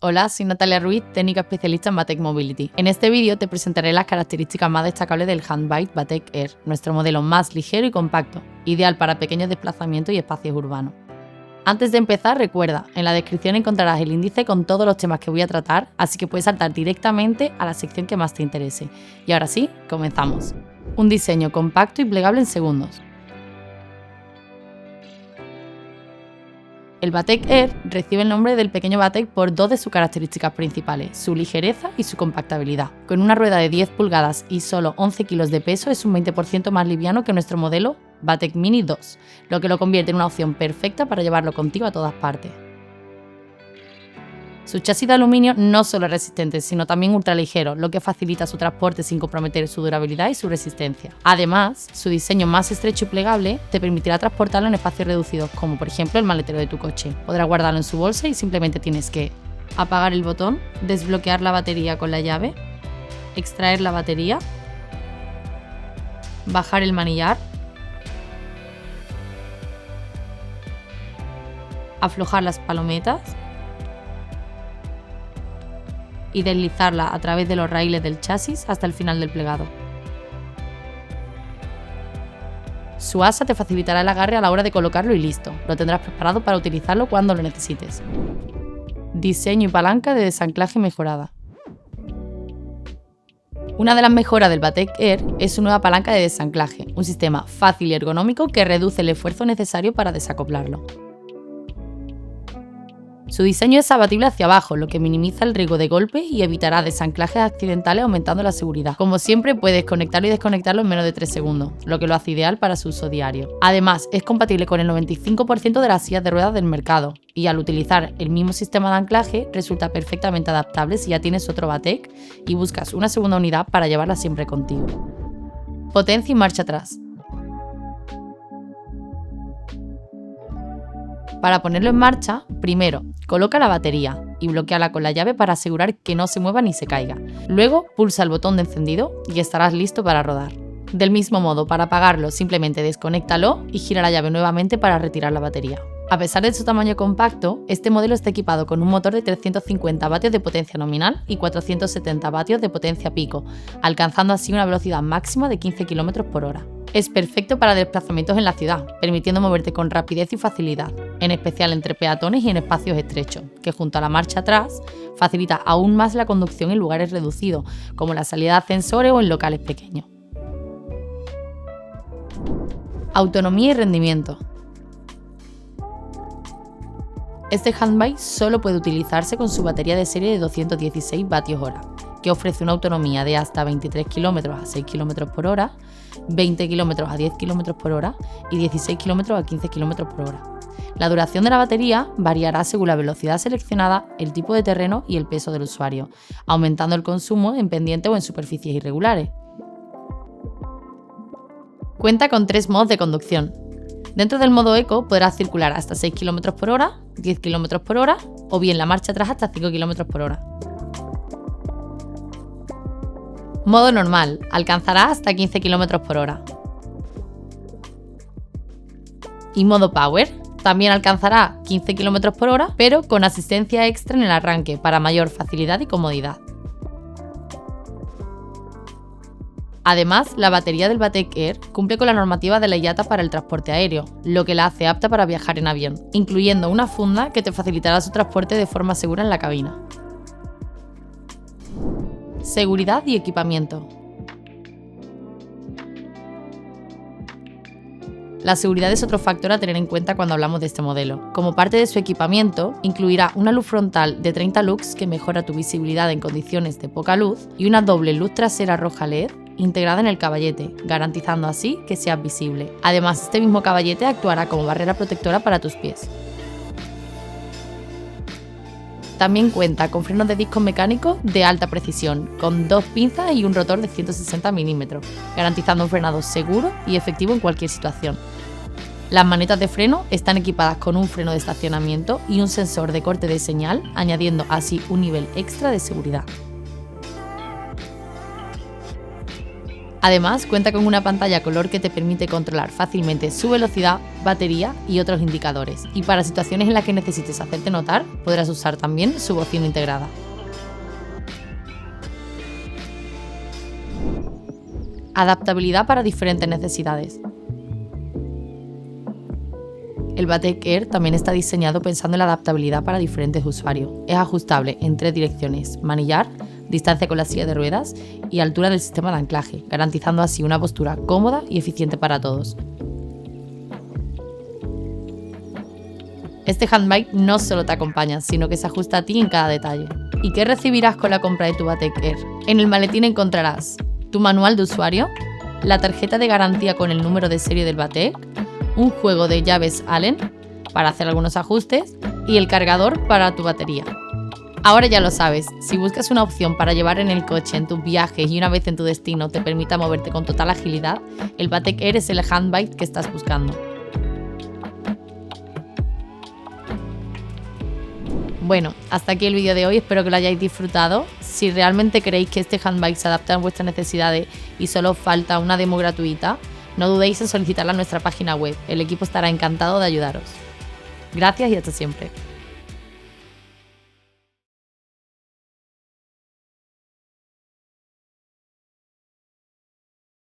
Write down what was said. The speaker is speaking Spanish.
Hola, soy Natalia Ruiz, técnica especialista en Batec Mobility. En este vídeo te presentaré las características más destacables del Handbike Batec Air, nuestro modelo más ligero y compacto, ideal para pequeños desplazamientos y espacios urbanos. Antes de empezar, recuerda, en la descripción encontrarás el índice con todos los temas que voy a tratar, así que puedes saltar directamente a la sección que más te interese. Y ahora sí, comenzamos. Un diseño compacto y plegable en segundos. El Batec Air recibe el nombre del pequeño Batec por dos de sus características principales, su ligereza y su compactabilidad. Con una rueda de 10 pulgadas y solo 11 kilos de peso, es un 20% más liviano que nuestro modelo Batec Mini 2, lo que lo convierte en una opción perfecta para llevarlo contigo a todas partes. Su chasis de aluminio no solo es resistente, sino también ultraligero, lo que facilita su transporte sin comprometer su durabilidad y su resistencia. Además, su diseño más estrecho y plegable te permitirá transportarlo en espacios reducidos, como por ejemplo el maletero de tu coche. Podrás guardarlo en su bolsa y simplemente tienes que apagar el botón, desbloquear la batería con la llave, extraer la batería, bajar el manillar, aflojar las palometas y deslizarla a través de los raíles del chasis hasta el final del plegado. Su asa te facilitará el agarre a la hora de colocarlo y listo, lo tendrás preparado para utilizarlo cuando lo necesites. Diseño y palanca de desanclaje mejorada. Una de las mejoras del Batec Air es su nueva palanca de desanclaje, un sistema fácil y ergonómico que reduce el esfuerzo necesario para desacoplarlo. Su diseño es abatible hacia abajo, lo que minimiza el riesgo de golpe y evitará desanclajes accidentales aumentando la seguridad. Como siempre, puedes conectarlo y desconectarlo en menos de 3 segundos, lo que lo hace ideal para su uso diario. Además, es compatible con el 95% de las sillas de ruedas del mercado, y al utilizar el mismo sistema de anclaje, resulta perfectamente adaptable si ya tienes otro Batec y buscas una segunda unidad para llevarla siempre contigo. Potencia y marcha atrás. Para ponerlo en marcha, primero, coloca la batería y bloquéala con la llave para asegurar que no se mueva ni se caiga. Luego, pulsa el botón de encendido y estarás listo para rodar. Del mismo modo, para apagarlo, simplemente desconéctalo y gira la llave nuevamente para retirar la batería. A pesar de su tamaño compacto, este modelo está equipado con un motor de 350 vatios de potencia nominal y 470 vatios de potencia pico, alcanzando así una velocidad máxima de 15 km por hora. Es perfecto para desplazamientos en la ciudad, permitiendo moverte con rapidez y facilidad, en especial entre peatones y en espacios estrechos, que junto a la marcha atrás facilita aún más la conducción en lugares reducidos, como la salida de ascensores o en locales pequeños. Autonomía y rendimiento. Este handbike solo puede utilizarse con su batería de serie de 216 vatios hora, que ofrece una autonomía de hasta 23 km a 6 km por hora, 20 km a 10 km por hora y 16 km a 15 km por hora. La duración de la batería variará según la velocidad seleccionada, el tipo de terreno y el peso del usuario, aumentando el consumo en pendientes o en superficies irregulares. Cuenta con 3 modos de conducción. Dentro del modo Eco podrás circular hasta 6 km por hora, 10 km por hora o bien la marcha atrás hasta 5 km por hora. Modo normal, alcanzará hasta 15 km por hora. Y modo Power, también alcanzará 15 km por hora, pero con asistencia extra en el arranque para mayor facilidad y comodidad. Además, la batería del Batec Air cumple con la normativa de la IATA para el transporte aéreo, lo que la hace apta para viajar en avión, incluyendo una funda que te facilitará su transporte de forma segura en la cabina. Seguridad y equipamiento. La seguridad es otro factor a tener en cuenta cuando hablamos de este modelo. Como parte de su equipamiento, incluirá una luz frontal de 30 lux que mejora tu visibilidad en condiciones de poca luz y una doble luz trasera roja LED integrada en el caballete, garantizando así que seas visible. Además, este mismo caballete actuará como barrera protectora para tus pies. También cuenta con frenos de discos mecánicos de alta precisión, con 2 pinzas y un rotor de 160 mm, garantizando un frenado seguro y efectivo en cualquier situación. Las manetas de freno están equipadas con un freno de estacionamiento y un sensor de corte de señal, añadiendo así un nivel extra de seguridad. Además, cuenta con una pantalla color que te permite controlar fácilmente su velocidad, batería y otros indicadores. Y para situaciones en las que necesites hacerte notar, podrás usar también su bocina integrada. Adaptabilidad para diferentes necesidades. El Batec Air también está diseñado pensando en la adaptabilidad para diferentes usuarios. Es ajustable en 3 direcciones: manillar, distancia con la silla de ruedas y altura del sistema de anclaje, garantizando así una postura cómoda y eficiente para todos. Este handbike no solo te acompaña, sino que se ajusta a ti en cada detalle. ¿Y qué recibirás con la compra de tu Batec Air? En el maletín encontrarás tu manual de usuario, la tarjeta de garantía con el número de serie del Batec, un juego de llaves Allen para hacer algunos ajustes y el cargador para tu batería. Ahora ya lo sabes, si buscas una opción para llevar en el coche en tus viajes y una vez en tu destino te permita moverte con total agilidad, el Batec Air es el handbike que estás buscando. Bueno, hasta aquí el vídeo de hoy, espero que lo hayáis disfrutado. Si realmente creéis que este handbike se adapta a vuestras necesidades y solo os falta una demo gratuita, no dudéis en solicitarla a nuestra página web, el equipo estará encantado de ayudaros. Gracias y hasta siempre.